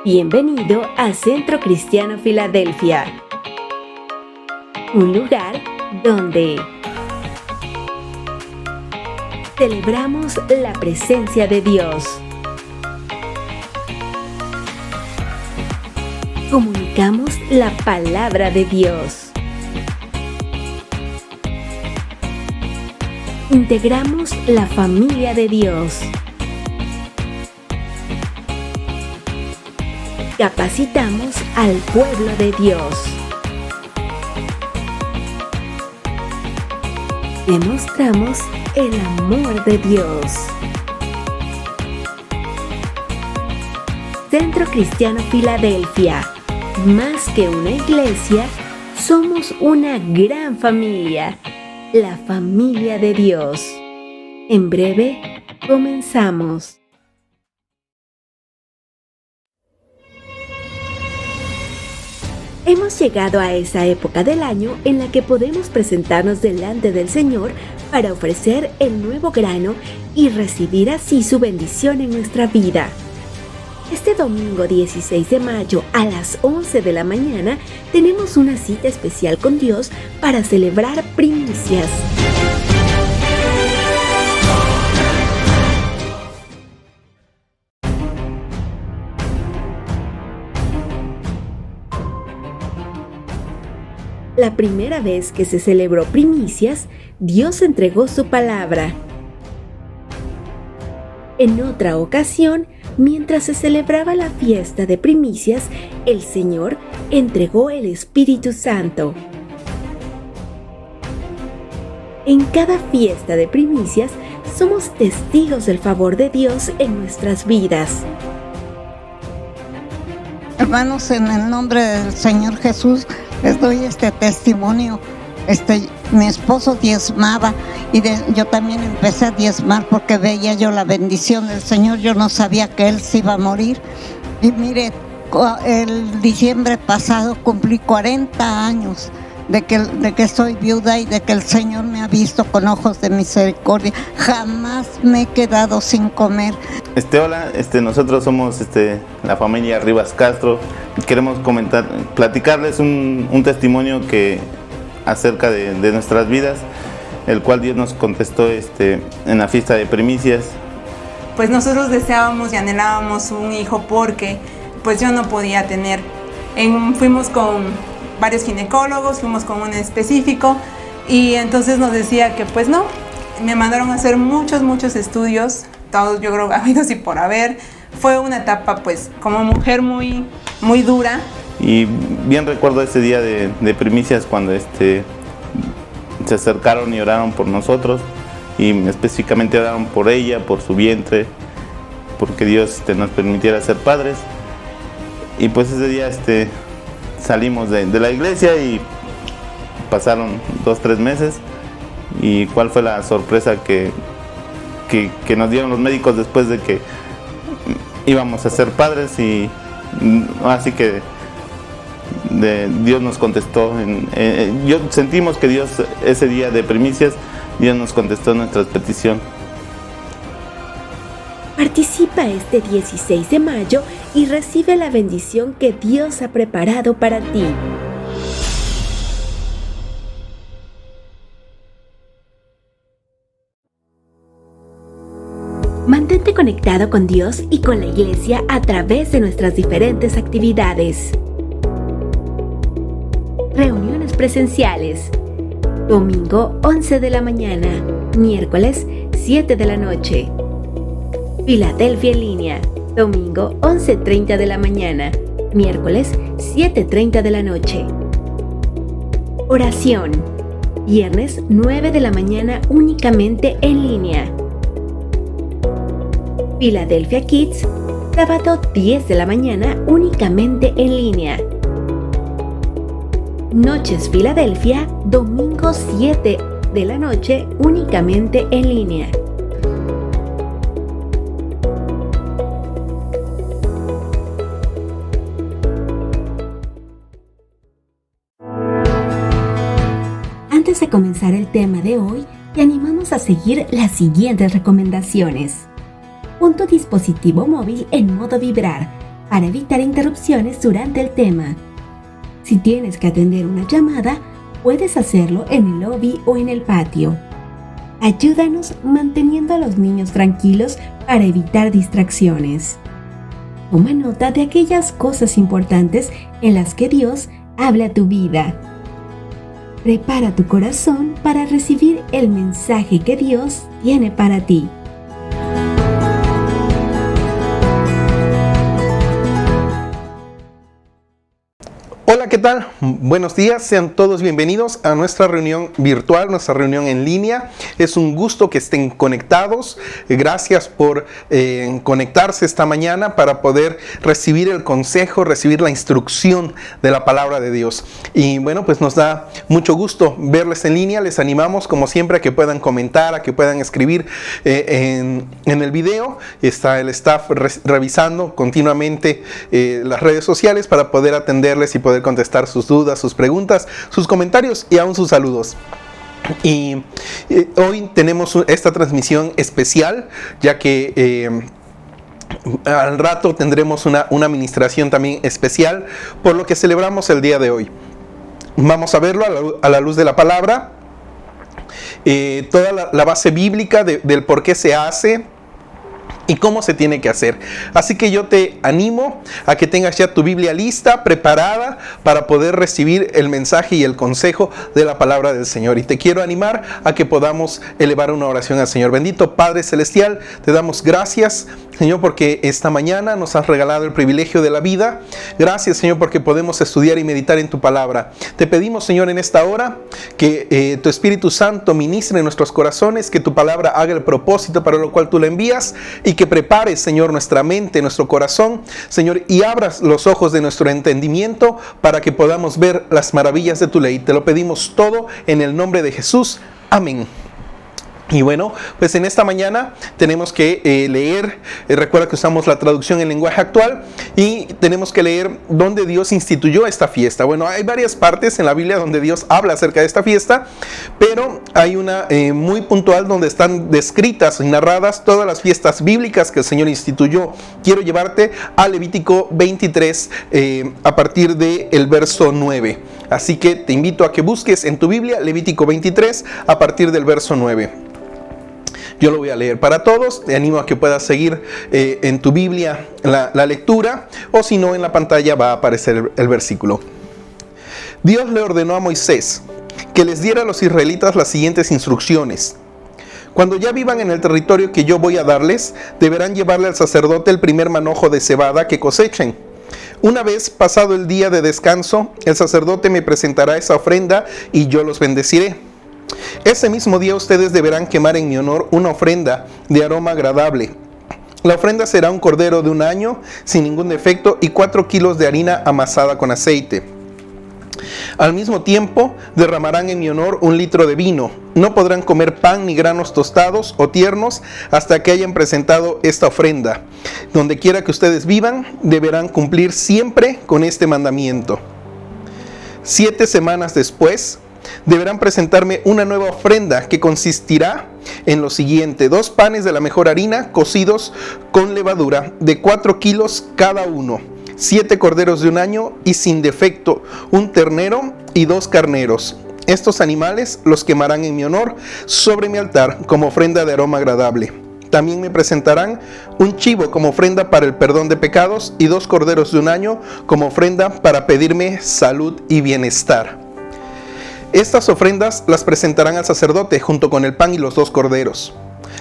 Bienvenido a Centro Cristiano Filadelfia, un lugar donde celebramos la presencia de Dios, comunicamos la palabra de Dios, integramos la familia de Dios, capacitamos al pueblo de Dios, demostramos el amor de Dios. Centro Cristiano Filadelfia, más que una iglesia, somos una gran familia, la familia de Dios. En breve, comenzamos. Hemos llegado a esa época del año en la que podemos presentarnos delante del Señor para ofrecer el nuevo grano y recibir así su bendición en nuestra vida. Este domingo 16 de mayo a las 11 de la mañana tenemos una cita especial con Dios para celebrar primicias. La primera vez que se celebró primicias, Dios entregó su palabra. En otra ocasión, mientras se celebraba la fiesta de primicias, el Señor entregó el Espíritu Santo. En cada fiesta de primicias, somos testigos del favor de Dios en nuestras vidas. Hermanos, en el nombre del Señor Jesús, les doy este testimonio. Mi esposo diezmaba y yo también empecé a diezmar porque veía yo la bendición del Señor. Yo no sabía que Él se iba a morir. Y mire, el diciembre pasado cumplí 40 años de que soy viuda y de que el Señor me ha visto con ojos de misericordia. Jamás me he quedado sin comer. Hola, nosotros somos la familia Rivas Castro. Queremos platicarles un testimonio acerca de nuestras vidas, el cual Dios nos contestó en la fiesta de primicias. Pues nosotros deseábamos y anhelábamos un hijo porque pues yo no podía tener. Fuimos con varios ginecólogos, fuimos con un específico y entonces nos decía que pues no. Me mandaron a hacer muchos estudios, todos yo creo habidos y por haber. Fue una etapa pues como mujer muy dura. Y bien recuerdo ese día de primicias cuando se acercaron y oraron por nosotros, y específicamente oraron por ella, por su vientre, porque Dios nos permitiera ser padres. Y pues ese día salimos de la iglesia y pasaron 2-3 meses. ¿Y cuál fue la sorpresa que nos dieron los médicos después de que íbamos a ser padres? Y así que Dios nos contestó. Sentimos que Dios, ese día de primicias, Dios nos contestó nuestra petición. Participa este 16 de mayo y recibe la bendición que Dios ha preparado para ti. Mantente conectado con Dios y con la iglesia a través de nuestras diferentes actividades. Reuniones presenciales. Domingo 11 de la mañana, miércoles 7 de la noche. Filadelfia en línea. Domingo 11:30 de la mañana, miércoles 7:30 de la noche. Oración. Viernes 9 de la mañana únicamente en línea. Philadelphia Kids, sábado 10 de la mañana únicamente en línea. Noches Filadelfia, domingo 7 de la noche únicamente en línea. Antes de comenzar el tema de hoy, te animamos a seguir las siguientes recomendaciones. Pon tu dispositivo móvil en modo vibrar para evitar interrupciones durante el tema. Si tienes que atender una llamada, puedes hacerlo en el lobby o en el patio. Ayúdanos manteniendo a los niños tranquilos para evitar distracciones. Toma nota de aquellas cosas importantes en las que Dios habla a tu vida. Prepara tu corazón para recibir el mensaje que Dios tiene para ti. Hola, ¿qué tal? Buenos días, sean todos bienvenidos a nuestra reunión virtual, nuestra reunión en línea. Es un gusto que estén conectados. Gracias por conectarse esta mañana para poder recibir el consejo, recibir la instrucción de la palabra de Dios. Y bueno, pues nos da mucho gusto verles en línea. Les animamos, como siempre, a que puedan comentar, a que puedan escribir en el video. Está el staff revisando continuamente las redes sociales para poder atenderles y poder contestar sus dudas, sus preguntas, sus comentarios y aún sus saludos. Y hoy tenemos esta transmisión especial, ya que al rato tendremos una administración también especial, por lo que celebramos el día de hoy. Vamos a verlo a la luz de la palabra, toda la base bíblica del por qué se hace y cómo se tiene que hacer. Así que yo te animo a que tengas ya tu Biblia lista, preparada para poder recibir el mensaje y el consejo de la palabra del Señor. Y te quiero animar a que podamos elevar una oración al Señor. Bendito Padre Celestial, te damos gracias, Señor, porque esta mañana nos has regalado el privilegio de la vida. Gracias, Señor, porque podemos estudiar y meditar en tu palabra. Te pedimos, Señor, en esta hora que tu Espíritu Santo ministre en nuestros corazones, que tu palabra haga el propósito para lo cual tú la envías, y que prepares, Señor, nuestra mente, nuestro corazón, Señor, y abras los ojos de nuestro entendimiento para que podamos ver las maravillas de tu ley. Te lo pedimos todo en el nombre de Jesús. Amén. Y bueno, pues en esta mañana tenemos que leer, recuerda que usamos la traducción en lenguaje actual, y tenemos que leer dónde Dios instituyó esta fiesta. Bueno, hay varias partes en la Biblia donde Dios habla acerca de esta fiesta, pero hay una muy puntual donde están descritas y narradas todas las fiestas bíblicas que el Señor instituyó. Quiero llevarte a Levítico 23 a partir del verso 9. Así que te invito a que busques en tu Biblia Levítico 23 a partir del verso 9. Yo lo voy a leer para todos. Te animo a que puedas seguir en tu Biblia la lectura, o si no, en la pantalla va a aparecer el versículo. Dios le ordenó a Moisés que les diera a los israelitas las siguientes instrucciones. Cuando ya vivan en el territorio que yo voy a darles, deberán llevarle al sacerdote el primer manojo de cebada que cosechen. Una vez pasado el día de descanso, el sacerdote me presentará esa ofrenda y yo los bendeciré. Ese mismo día ustedes deberán quemar en mi honor una ofrenda de aroma agradable. La ofrenda será un cordero de un año sin ningún defecto y 4 kilos de harina amasada con aceite. Al mismo tiempo derramarán en mi honor 1 litro de vino. No podrán comer pan ni granos tostados o tiernos hasta que hayan presentado esta ofrenda. Donde quiera que ustedes vivan, deberán cumplir siempre con este mandamiento. 7 semanas después, deberán presentarme una nueva ofrenda que consistirá en lo siguiente: 2 panes de la mejor harina cocidos con levadura de 4 kilos cada uno, 7 corderos de un año y sin defecto, 1 ternero y 2 carneros. Estos animales los quemarán en mi honor sobre mi altar como ofrenda de aroma agradable. También me presentarán un chivo como ofrenda para el perdón de pecados y 2 corderos de un año como ofrenda para pedirme salud y bienestar. Estas ofrendas las presentarán al sacerdote junto con el pan y los 2 corderos.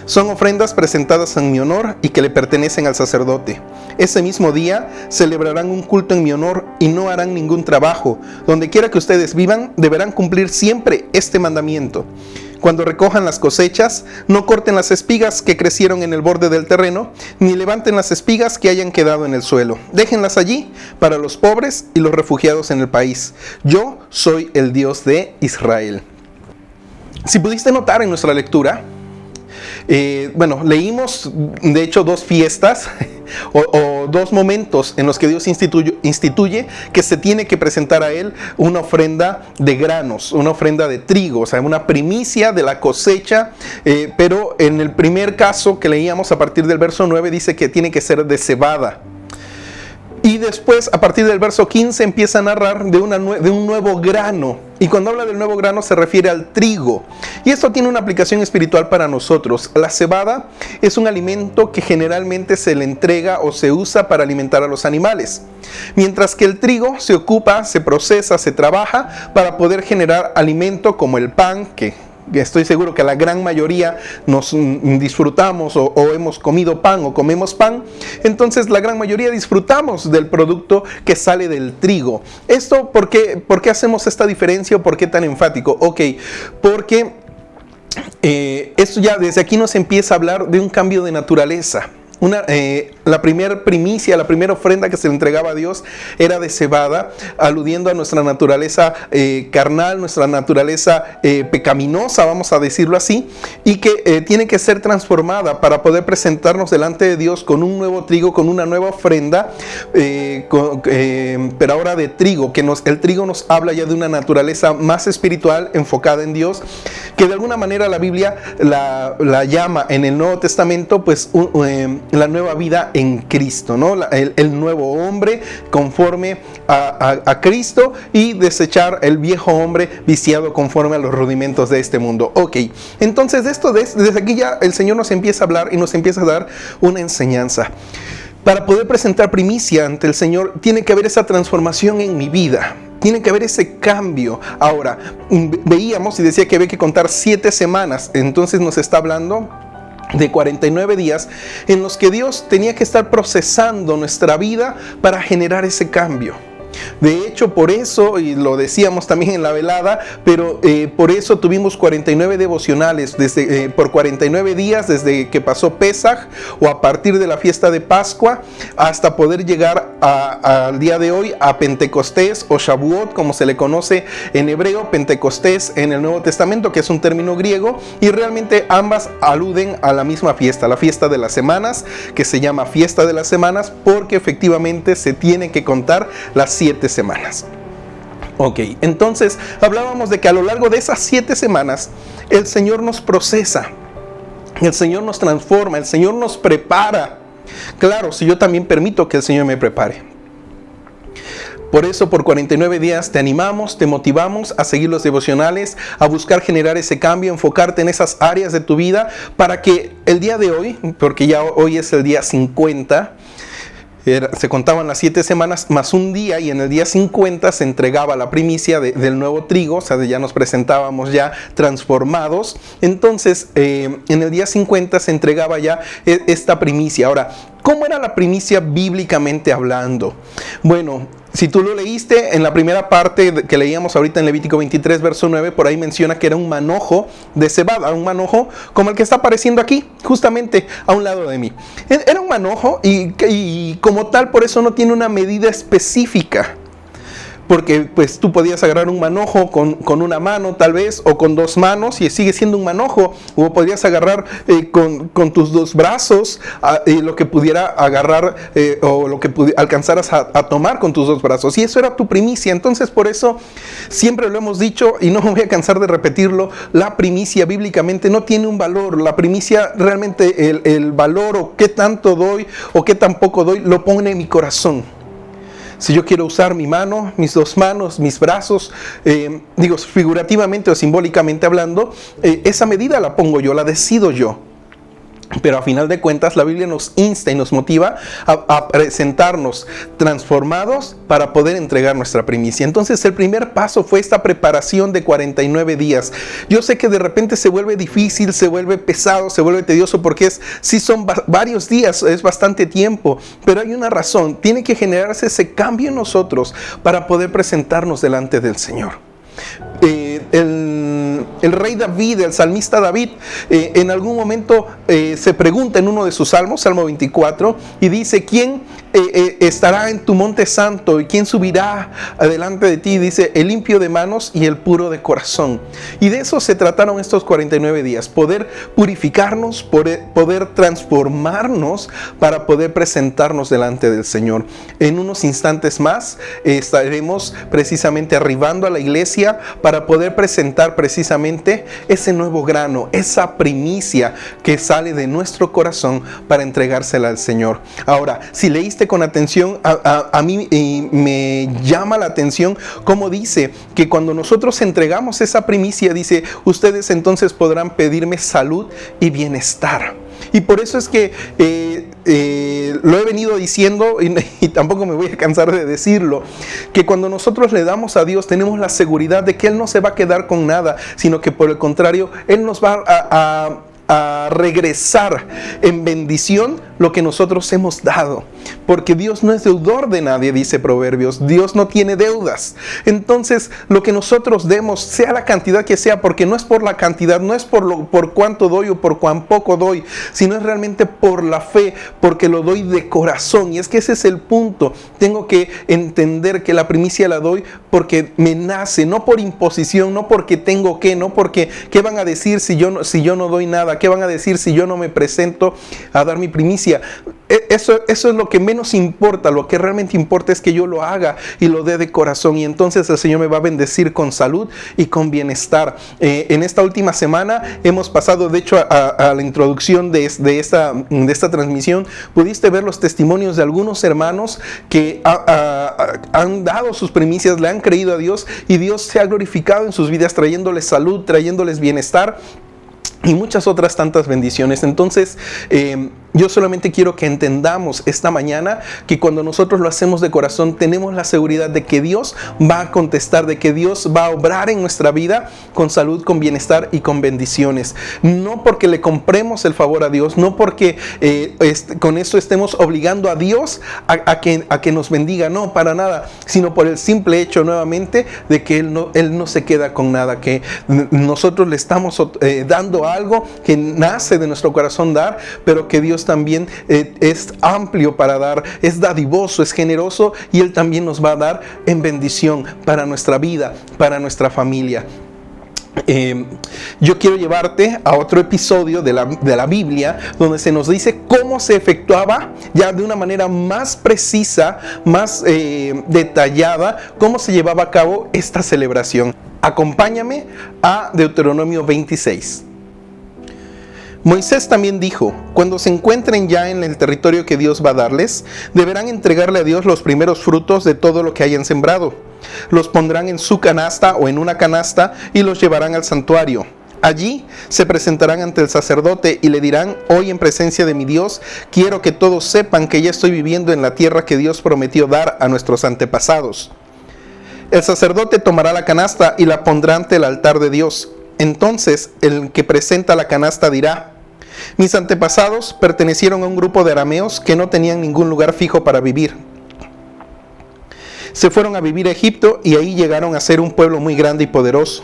Son ofrendas presentadas en mi honor y que le pertenecen al sacerdote. Ese mismo día celebrarán un culto en mi honor y no harán ningún trabajo. Donde quiera que ustedes vivan, deberán cumplir siempre este mandamiento. Cuando recojan las cosechas, no corten las espigas que crecieron en el borde del terreno, ni levanten las espigas que hayan quedado en el suelo. Déjenlas allí para los pobres y los refugiados en el país. Yo soy el Dios de Israel. Si pudiste notar en nuestra lectura, leímos de hecho 2 fiestas o 2 momentos en los que Dios instituye que se tiene que presentar a Él una ofrenda de granos, una ofrenda de trigo, o sea, una primicia de la cosecha, pero en el primer caso que leíamos a partir del verso 9 dice que tiene que ser de cebada. Y después, a partir del verso 15, empieza a narrar de un nuevo grano. Y cuando habla del nuevo grano se refiere al trigo. Y esto tiene una aplicación espiritual para nosotros. La cebada es un alimento que generalmente se le entrega o se usa para alimentar a los animales. Mientras que el trigo se ocupa, se procesa, se trabaja para poder generar alimento como el pan, que estoy seguro que la gran mayoría nos disfrutamos o hemos comido pan o comemos pan. Entonces la gran mayoría disfrutamos del producto que sale del trigo. ¿Esto por qué hacemos esta diferencia o por qué tan enfático? Ok, porque esto ya desde aquí nos empieza a hablar de un cambio de naturaleza. La primera primicia, la primera ofrenda que se le entregaba a Dios era de cebada, aludiendo a nuestra naturaleza carnal, nuestra naturaleza pecaminosa, vamos a decirlo así, y que tiene que ser transformada para poder presentarnos delante de Dios con un nuevo trigo, con una nueva ofrenda, pero ahora de trigo, el trigo nos habla ya de una naturaleza más espiritual, enfocada en Dios, que de alguna manera la Biblia la llama en el Nuevo Testamento, pues la nueva vida en Cristo, ¿no? El nuevo hombre conforme a Cristo, y desechar el viejo hombre viciado conforme a los rudimentos de este mundo. Ok, entonces desde aquí ya el Señor nos empieza a hablar y nos empieza a dar una enseñanza. Para poder presentar primicia ante el Señor, tiene que haber esa transformación en mi vida. Tiene que haber ese cambio. Ahora, veíamos y decía que había que contar 7 semanas. Entonces nos está hablando de 49 días en los que Dios tenía que estar procesando nuestra vida para generar ese cambio. De hecho, por eso, y lo decíamos también en la velada, pero por eso tuvimos 49 devocionales por 49 días desde que pasó Pesaj, o a partir de la fiesta de Pascua, hasta poder llegar al día de hoy, a Pentecostés o Shavuot, como se le conoce en hebreo, Pentecostés en el Nuevo Testamento, que es un término griego, y realmente ambas aluden a la misma fiesta, la fiesta de las semanas, que se llama fiesta de las semanas porque efectivamente se tiene que contar las 7 semanas. Ok, entonces hablábamos de que a lo largo de esas 7 semanas el Señor nos procesa, el Señor nos transforma, el Señor nos prepara. Claro, si yo también permito que el Señor me prepare. Por eso, por 49 días te animamos, te motivamos a seguir los devocionales, a buscar generar ese cambio, enfocarte en esas áreas de tu vida, para que el día de hoy, porque ya hoy es el día 50, se contaban las 7 semanas más un día, y en el día 50 se entregaba la primicia del nuevo trigo, o sea, ya nos presentábamos ya transformados. Entonces, en el día 50 se entregaba ya esta primicia. Ahora, ¿cómo era la primicia bíblicamente hablando? Bueno, si tú lo leíste en la primera parte que leíamos ahorita en Levítico 23, verso 9, por ahí menciona que era un manojo de cebada, un manojo como el que está apareciendo aquí, justamente a un lado de mí. Era un manojo y como tal, por eso no tiene una medida específica. Porque pues tú podías agarrar un manojo con una mano tal vez, o con 2 manos, y sigue siendo un manojo. O podrías agarrar con tus 2 brazos lo que pudiera agarrar o lo que alcanzaras a tomar con tus 2 brazos. Y eso era tu primicia. Entonces, por eso siempre lo hemos dicho, y no me voy a cansar de repetirlo, la primicia bíblicamente no tiene un valor. La primicia realmente, el valor, o qué tanto doy o qué tan poco doy, lo pone en mi corazón. Si yo quiero usar mi mano, mis 2 manos, mis brazos, digo figurativamente o simbólicamente hablando, esa medida la pongo yo, la decido yo. Pero a final de cuentas la Biblia nos insta y nos motiva a presentarnos transformados para poder entregar nuestra primicia. Entonces el primer paso fue esta preparación de 49 días. Yo sé que de repente se vuelve difícil, se vuelve pesado, se vuelve tedioso, porque sí son varios días, es bastante tiempo, pero hay una razón. Tiene que generarse ese cambio en nosotros para poder presentarnos delante del Señor. El rey David, el salmista David, en algún momento se pregunta en uno de sus salmos, Salmo 24, y dice: ¿quién estará en tu monte santo y quién subirá adelante de ti? Dice: el limpio de manos y el puro de corazón. Y de eso se trataron estos 49 días, poder purificarnos, poder transformarnos para poder presentarnos delante del Señor. En unos instantes más estaremos precisamente arribando a la iglesia para poder presentar precisamente precisamente ese nuevo grano, esa primicia que sale de nuestro corazón para entregársela al Señor. Ahora, si leíste con atención, a mí me llama la atención cómo dice que cuando nosotros entregamos esa primicia, dice, ustedes entonces podrán pedirme salud y bienestar. Y por eso es que lo he venido diciendo y tampoco me voy a cansar de decirlo, que cuando nosotros le damos a Dios tenemos la seguridad de que Él no se va a quedar con nada, sino que por el contrario, Él nos va a regresar en bendición lo que nosotros hemos dado, porque Dios no es deudor de nadie, dice Proverbios. Dios no tiene deudas. Entonces lo que nosotros demos, sea la cantidad que sea, porque no es por la cantidad, no es por cuánto doy o por cuán poco doy, sino es realmente por la fe, porque lo doy de corazón. Y es que ese es el punto. Tengo que entender que la primicia la doy porque me nace, no por imposición, no porque tengo que, no porque ¿qué van a decir si yo no doy nada? ¿Qué van a decir si yo no me presento a dar mi primicia? Eso es lo que menos importa. Lo que realmente importa es que yo lo haga y lo dé de corazón, y entonces el Señor me va a bendecir con salud y con bienestar. En esta última semana hemos pasado, de hecho, a la introducción de esta transmisión, pudiste ver los testimonios de algunos hermanos que han dado sus primicias, le han creído a Dios, y Dios se ha glorificado en sus vidas, trayéndoles salud, trayéndoles bienestar y muchas otras tantas bendiciones. Entonces, yo solamente quiero que entendamos esta mañana que cuando nosotros lo hacemos de corazón, tenemos la seguridad de que Dios va a contestar, de que Dios va a obrar en nuestra vida con salud, con bienestar y con bendiciones. No porque le compremos el favor a Dios, no porque con eso estemos obligando a Dios a que nos bendiga, no, para nada, sino por el simple hecho nuevamente de que Él no se queda con nada, que nosotros le estamos dando algo que nace de nuestro corazón dar, pero que Dios también es amplio para dar, es dadivoso, es generoso, y Él también nos va a dar en bendición para nuestra vida, para nuestra familia. Yo quiero llevarte a otro episodio de la Biblia donde se nos dice cómo se efectuaba ya de una manera más precisa, más detallada, cómo se llevaba a cabo esta celebración. Acompáñame a Deuteronomio 26. Moisés también dijo: cuando se encuentren ya en el territorio que Dios va a darles, deberán entregarle a Dios los primeros frutos de todo lo que hayan sembrado. Los pondrán en su canasta o en una canasta y los llevarán al santuario. Allí se presentarán ante el sacerdote y le dirán: hoy en presencia de mi Dios, quiero que todos sepan que ya estoy viviendo en la tierra que Dios prometió dar a nuestros antepasados. El sacerdote tomará la canasta y la pondrá ante el altar de Dios. Entonces el que presenta la canasta dirá: mis antepasados pertenecieron a un grupo de arameos que no tenían ningún lugar fijo para vivir. Se fueron a vivir a Egipto y ahí llegaron a ser un pueblo muy grande y poderoso.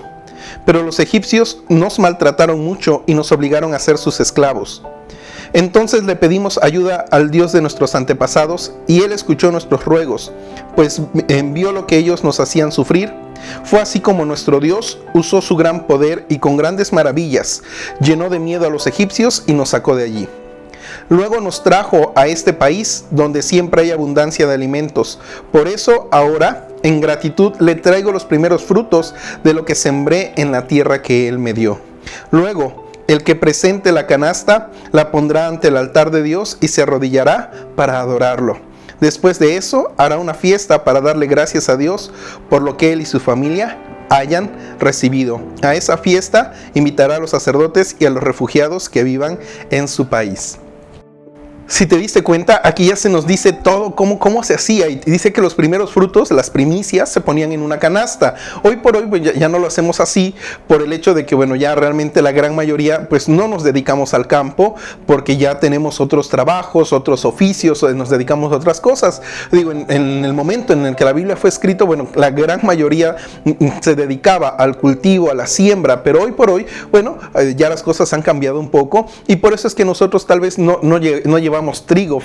Pero los egipcios nos maltrataron mucho y nos obligaron a ser sus esclavos. Entonces le pedimos ayuda al Dios de nuestros antepasados y Él escuchó nuestros ruegos, pues vio lo que ellos nos hacían sufrir. Fue así como nuestro Dios usó su gran poder y con grandes maravillas llenó de miedo a los egipcios y nos sacó de allí. Luego nos trajo a este país donde siempre hay abundancia de alimentos. Por eso ahora, en gratitud, le traigo los primeros frutos de lo que sembré en la tierra que Él me dio. Luego, el que presente la canasta la pondrá ante el altar de Dios y se arrodillará para adorarlo. Después de eso, hará una fiesta para darle gracias a Dios por lo que él y su familia hayan recibido. A esa fiesta invitará a los sacerdotes y a los refugiados que vivan en su país. Si te diste cuenta, aquí ya se nos dice todo cómo se hacía, y dice que los primeros frutos, las primicias, se ponían en una canasta. Hoy por hoy pues ya no lo hacemos así, por el hecho de que ya realmente la gran mayoría pues no nos dedicamos al campo, porque ya tenemos otros trabajos, otros oficios, nos dedicamos a otras cosas. Digo, en el momento en el que la Biblia fue escrita, la gran mayoría se dedicaba al cultivo, a la siembra, pero hoy por hoy, ya las cosas han cambiado un poco, y por eso es que nosotros tal vez no llevamos llevamos trigo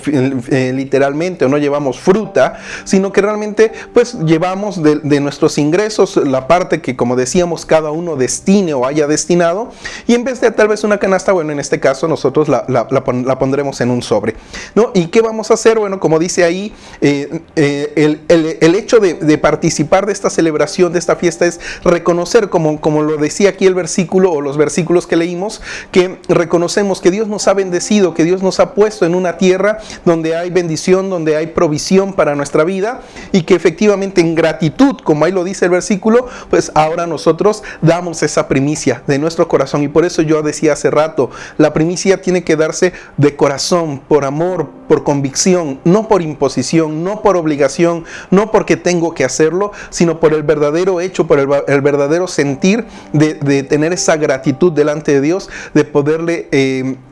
literalmente, o no llevamos fruta, sino que realmente pues llevamos de nuestros ingresos la parte que, como decíamos, cada uno destine o haya destinado, y en vez de tal vez una canasta, bueno, en este caso nosotros la pondremos en un sobre, ¿no? ¿Y qué vamos a hacer? Bueno, como dice ahí, el hecho de participar de esta celebración, de esta fiesta, es reconocer, como lo decía aquí el versículo o los versículos que leímos, que reconocemos que Dios nos ha bendecido, que Dios nos ha puesto en una tierra donde hay bendición, donde hay provisión para nuestra vida, y que efectivamente en gratitud, como ahí lo dice el versículo, pues ahora nosotros damos esa primicia de nuestro corazón. Y por eso yo decía hace rato, la primicia tiene que darse de corazón, por amor, por convicción, no por imposición, no por obligación, no porque tengo que hacerlo, sino por el verdadero hecho, por el verdadero sentir de tener esa gratitud delante de Dios, de poderle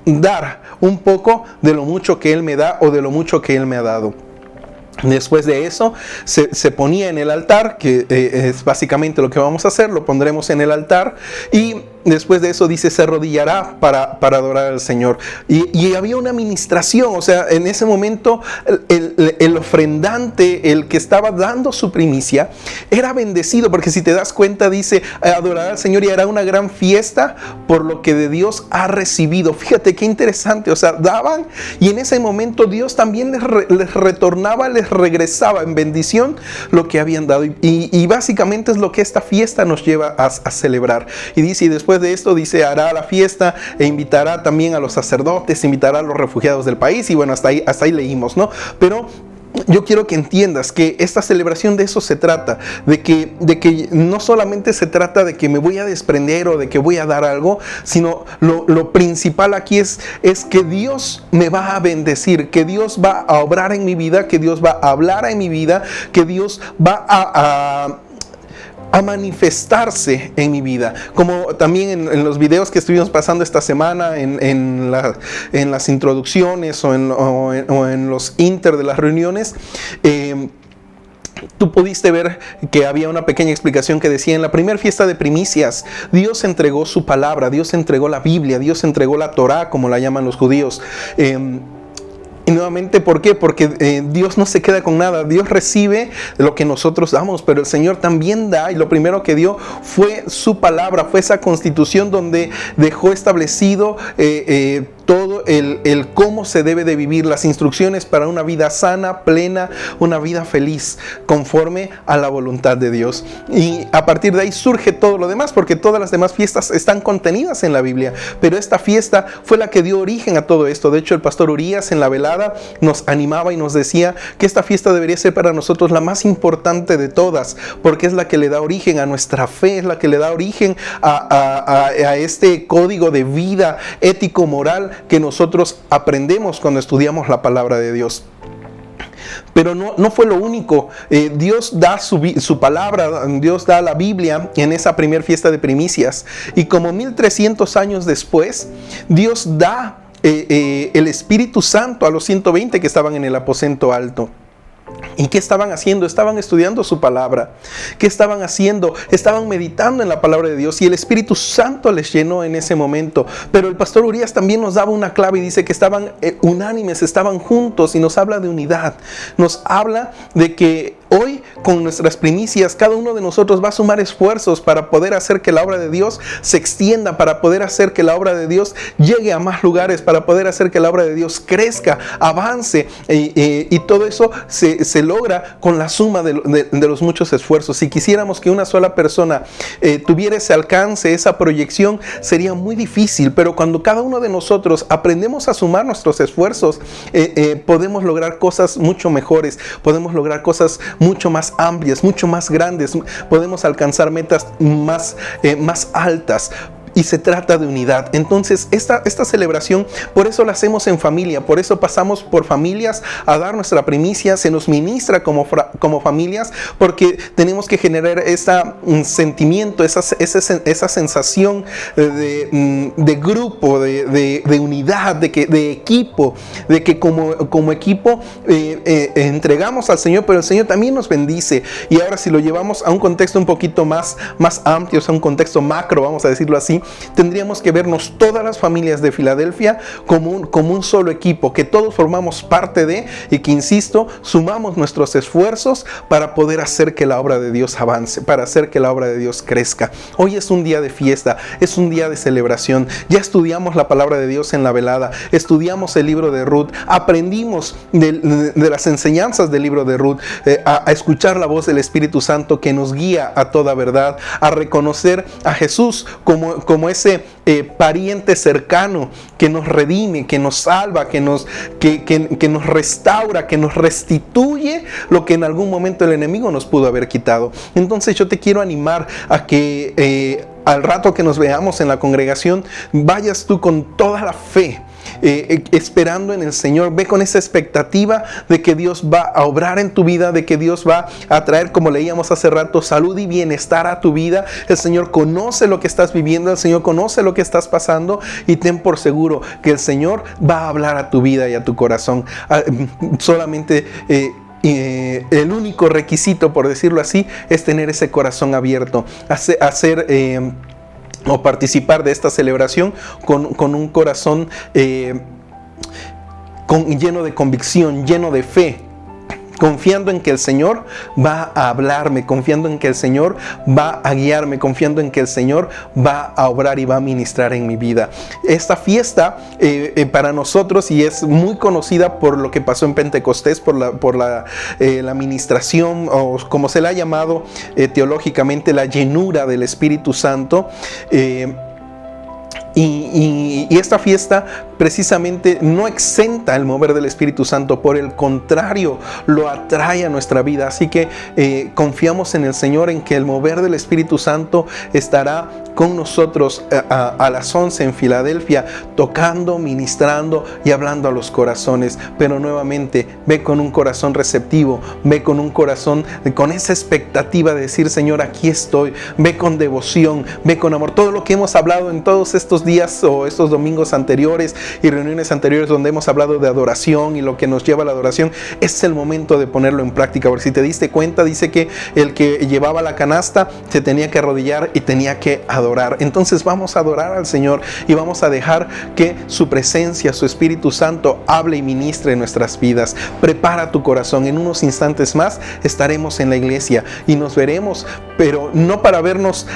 dar un poco de lo mucho que Él me da o de lo mucho que Él me ha dado. Después de eso se ponía en el altar, que es básicamente lo que vamos a hacer, lo pondremos en el altar, y después de eso dice se arrodillará para adorar al Señor, y había una administración, o sea, en ese momento el ofrendante, el que estaba dando su primicia, era bendecido, porque si te das cuenta dice adorará al Señor y hará una gran fiesta por lo que de Dios ha recibido. Fíjate qué interesante, o sea, daban, y en ese momento Dios también les retornaba, les regresaba en bendición lo que habían dado, y básicamente es lo que esta fiesta nos lleva a celebrar. Y dice, y después de esto dice, hará la fiesta e invitará también a los sacerdotes, invitará a los refugiados del país, y bueno, hasta ahí leímos, ¿no? Pero yo quiero que entiendas que esta celebración de eso se trata, de que no solamente se trata de que me voy a desprender o de que voy a dar algo, sino lo principal aquí es que Dios me va a bendecir, que Dios va a obrar en mi vida, que Dios va a hablar en mi vida, que Dios va a manifestarse en mi vida, como también en los videos que estuvimos pasando esta semana, en las introducciones o en los inter de las reuniones. Tú pudiste ver que había una pequeña explicación que decía: en la primera fiesta de primicias, Dios entregó su palabra, Dios entregó la Biblia, Dios entregó la Torá, como la llaman los judíos. Y nuevamente, ¿por qué? Porque Dios no se queda con nada. Dios recibe lo que nosotros damos, pero el Señor también da, y lo primero que dio fue su palabra, fue esa constitución donde dejó establecido todo el cómo se debe de vivir, las instrucciones para una vida sana, plena, una vida feliz, conforme a la voluntad de Dios. Y a partir de ahí surge todo lo demás, porque todas las demás fiestas están contenidas en la Biblia, pero esta fiesta fue la que dio origen a todo esto. De hecho, el pastor Urias en la velada nos animaba y nos decía que esta fiesta debería ser para nosotros la más importante de todas, porque es la que le da origen a nuestra fe, es la que le da origen a este código de vida ético-moral que nosotros aprendemos cuando estudiamos la palabra de Dios. Pero no fue lo único. Dios da su palabra, Dios da la Biblia en esa primera fiesta de primicias, y como 1300 años después, Dios da el Espíritu Santo a los 120 que estaban en el aposento alto. ¿Y qué estaban haciendo? Estaban estudiando su palabra. ¿Qué estaban haciendo? Estaban meditando en la palabra de Dios, y el Espíritu Santo les llenó en ese momento. Pero el pastor Urias también nos daba una clave y dice que estaban unánimes, estaban juntos, y nos habla de unidad. Nos habla de que hoy, con nuestras primicias, cada uno de nosotros va a sumar esfuerzos para poder hacer que la obra de Dios se extienda, para poder hacer que la obra de Dios llegue a más lugares, para poder hacer que la obra de Dios crezca, avance, y todo eso se logra con la suma de los muchos esfuerzos. Si quisiéramos que una sola persona tuviera ese alcance, esa proyección, sería muy difícil, pero cuando cada uno de nosotros aprendemos a sumar nuestros esfuerzos, podemos lograr cosas mucho mejores, podemos lograr cosas mucho más amplias, mucho más grandes, podemos alcanzar metas más altas. Y se trata de unidad. Entonces esta celebración, por eso la hacemos en familia, por eso pasamos por familias a dar nuestra primicia, se nos ministra como familias, porque tenemos que generar ese sentimiento, esa sensación de grupo, de unidad, de equipo, de que como equipo entregamos al Señor, pero el Señor también nos bendice. Y ahora, si lo llevamos a un contexto un poquito más amplio, a un contexto macro, vamos a decirlo así, tendríamos que vernos todas las familias de Filadelfia como un solo equipo, que todos formamos parte de, y que, insisto, sumamos nuestros esfuerzos para poder hacer que la obra de Dios avance, para hacer que la obra de Dios crezca. Hoy es un día de fiesta, es un día de celebración. Ya estudiamos la palabra de Dios en la velada, estudiamos el libro de Ruth, aprendimos de las enseñanzas del libro de Ruth, a escuchar la voz del Espíritu Santo que nos guía a toda verdad, a reconocer a Jesús como ese pariente cercano que nos redime, que nos salva, que nos restaura, que nos restituye lo que en algún momento el enemigo nos pudo haber quitado. Entonces yo te quiero animar a que al rato que nos veamos en la congregación, vayas tú con toda la fe, esperando en el Señor. Ve con esa expectativa de que Dios va a obrar en tu vida, de que Dios va a traer, como leíamos hace rato, salud y bienestar a tu vida. El Señor conoce lo que estás viviendo, el Señor conoce lo que estás pasando, y ten por seguro que el Señor va a hablar a tu vida y a tu corazón. Solamente el único requisito, por decirlo así, es tener ese corazón abierto, o participar de esta celebración con un corazón lleno de convicción, lleno de fe, confiando en que el Señor va a hablarme, confiando en que el Señor va a guiarme, confiando en que el Señor va a obrar y va a ministrar en mi vida. Esta fiesta para nosotros, y es muy conocida por lo que pasó en Pentecostés, por la ministración, o como se le ha llamado teológicamente, la llenura del Espíritu Santo. Y esta fiesta precisamente no exenta el mover del Espíritu Santo, por el contrario, lo atrae a nuestra vida. Así que confiamos en el Señor, en que el mover del Espíritu Santo estará con nosotros a las 11 en Filadelfia, tocando, ministrando y hablando a los corazones. Pero nuevamente, ve con un corazón receptivo, ve con un corazón, con esa expectativa de decir: Señor, aquí estoy. Ve con devoción, ve con amor. Todo lo que hemos hablado en todos estos días o estos domingos anteriores y reuniones anteriores, donde hemos hablado de adoración y lo que nos lleva a la adoración, es el momento de ponerlo en práctica. Porque si te diste cuenta, dice que el que llevaba la canasta se tenía que arrodillar y tenía que adorar. Entonces vamos a adorar al Señor y vamos a dejar que su presencia, su Espíritu Santo, hable y ministre en nuestras vidas. Prepara tu corazón. En unos instantes más estaremos en la iglesia y nos veremos, pero no para vernos,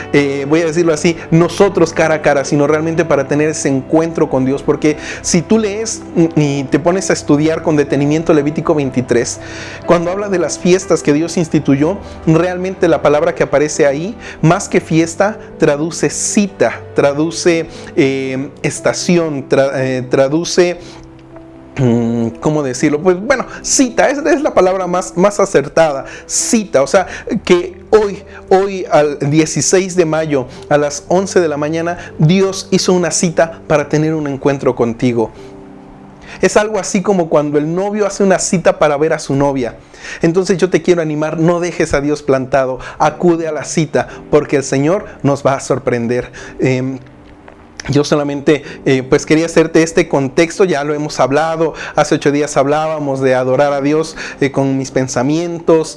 voy a decirlo así, nosotros cara a cara, sino realmente para tener ese encuentro con Dios. Porque si tú lees y te pones a estudiar con detenimiento Levítico 23, cuando habla de las fiestas que Dios instituyó, realmente la palabra que aparece ahí, más que fiesta, traduce cita, traduce estación, traduce... ¿cómo decirlo? Pues bueno, cita es la palabra más acertada. Cita, o sea, que hoy al 16 de mayo a las 11 de la mañana Dios hizo una cita para tener un encuentro contigo. Es algo así como cuando el novio hace una cita para ver a su novia. Entonces yo te quiero animar: no dejes a Dios plantado, acude a la cita, porque el Señor nos va a sorprender. Yo solamente pues quería hacerte este contexto. Ya lo hemos hablado, hace 8 días hablábamos de adorar a Dios con mis pensamientos,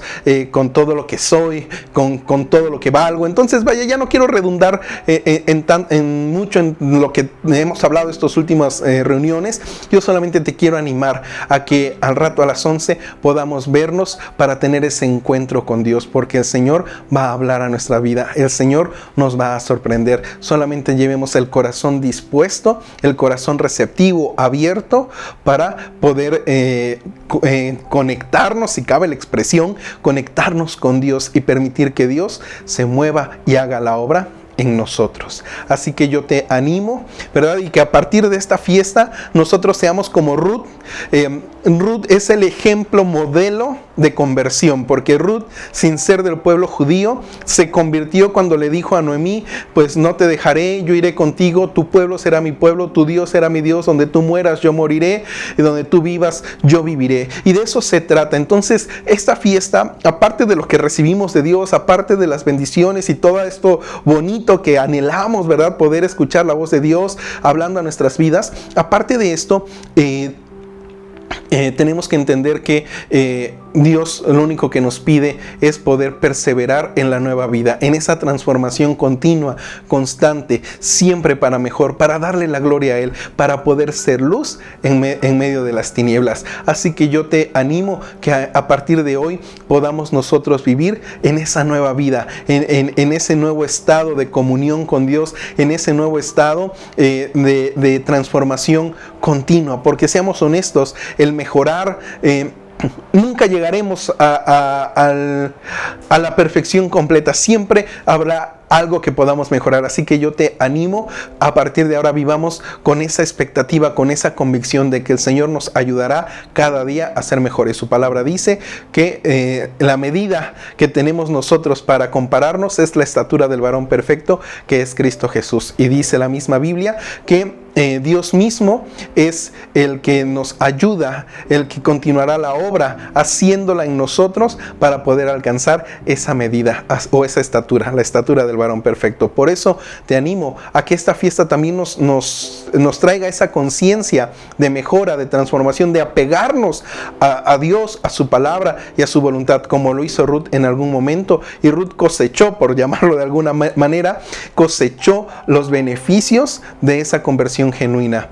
con todo lo que soy, con todo lo que valgo. Entonces vaya, ya no quiero redundar mucho en lo que hemos hablado estas últimas reuniones. Yo solamente te quiero animar a que al rato a las 11 podamos vernos para tener ese encuentro con Dios, porque el Señor va a hablar a nuestra vida, el Señor nos va a sorprender. Solamente llevemos el corazón dispuesto, el corazón receptivo, abierto, para poder conectarnos, si cabe la expresión, conectarnos con Dios y permitir que Dios se mueva y haga la obra en nosotros. Así que yo te animo, ¿verdad? Y que a partir de esta fiesta nosotros seamos como Ruth. Ruth es el ejemplo modelo de conversión, porque Ruth, sin ser del pueblo judío, se convirtió cuando le dijo a Noemí: pues no te dejaré, yo iré contigo, tu pueblo será mi pueblo, tu Dios será mi Dios, donde tú mueras yo moriré, y donde tú vivas yo viviré. Y de eso se trata. Entonces esta fiesta, aparte de lo que recibimos de Dios, aparte de las bendiciones y todo esto bonito que anhelamos, ¿verdad? Poder escuchar la voz de Dios hablando a nuestras vidas, aparte de esto, tenemos que entender que Dios lo único que nos pide es poder perseverar en la nueva vida, en esa transformación continua, constante, siempre para mejor, para darle la gloria a Él, para poder ser luz en medio de las tinieblas. Así que yo te animo que a partir de hoy podamos nosotros vivir en esa nueva vida, en ese nuevo estado de comunión con Dios, en ese nuevo estado de transformación continua, porque seamos honestos, el mejorar, nunca llegaremos a la perfección completa. Siempre habrá algo que podamos mejorar. Así que yo te animo, a partir de ahora vivamos con esa expectativa, con esa convicción de que el Señor nos ayudará cada día a ser mejores. Su palabra dice que la medida que tenemos nosotros para compararnos es la estatura del varón perfecto, que es Cristo Jesús. Y dice la misma Biblia que Dios mismo es el que nos ayuda, el que continuará la obra haciéndola en nosotros para poder alcanzar esa medida o esa estatura, la estatura del varón perfecto. Por eso te animo a que esta fiesta también nos traiga esa conciencia de mejora, de transformación, de apegarnos a Dios, a su palabra y a su voluntad, como lo hizo Ruth en algún momento. Y Ruth cosechó, por llamarlo de alguna manera, cosechó los beneficios de esa conversión genuina.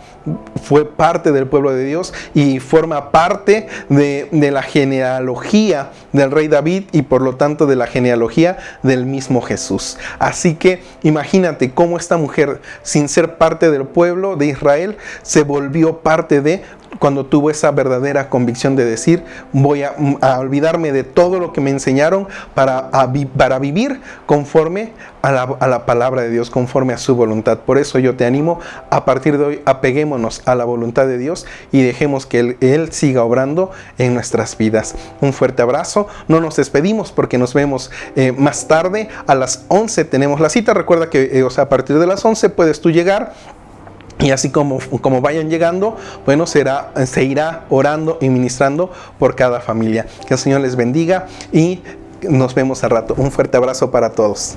Fue parte del pueblo de Dios y forma parte de la genealogía del rey David y por lo tanto de la genealogía del mismo Jesús. Así que imagínate cómo esta mujer, sin ser parte del pueblo de Israel, se volvió parte de, cuando tuvo esa verdadera convicción de decir: voy a olvidarme de todo lo que me enseñaron para vivir conforme a la palabra de Dios, conforme a su voluntad. Por eso yo te animo, a partir de hoy apeguémonos a la voluntad de Dios y dejemos que Él siga obrando en nuestras vidas. Un fuerte abrazo. No nos despedimos porque nos vemos más tarde a las 11 tenemos la cita. Recuerda que a partir de las 11 puedes tú llegar. Y así como vayan llegando, bueno, se irá orando y ministrando por cada familia. Que el Señor les bendiga y nos vemos al rato. Un fuerte abrazo para todos.